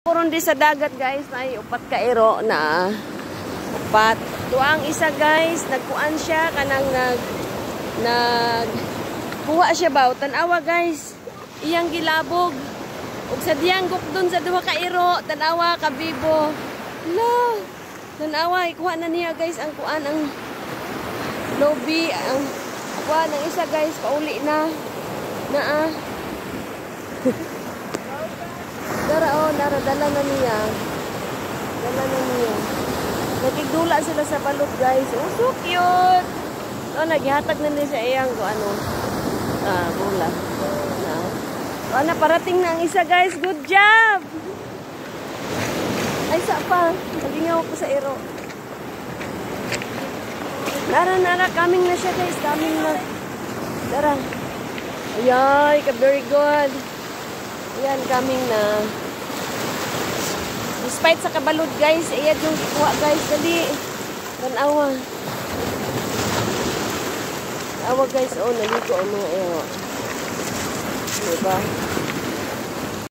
Puron di sa dagat guys, may upat ka ero na upat. Tuang isa guys, nagkuan siya kanang kuha siya ba? Tanawa guys, iyang gilabog. Ug sa diyang gukdon sa duha ka ero, tanawa kabibo. La, tanawa ikuha na niya guys ang kuan ang lobby ang kuan ng isa guys, pauli na. Naa. Dala na niya. Dala na niya. Nagigdula sila sa balot guys. Oh, so cute. Oh, naghihatag na niya sa iyang bula. Oh, naparating na ang isa guys. Good job! Ay, sa pa. Nagingaw ko sa ero. Nara, coming na siya guys. Coming na. Tara. Ayay, very good. Ayan, coming na. Despite sa kabalod guys, ayan yung kuha guys, dali. Tanawa. Awa guys, oh, naligo ano, ayan. Diba?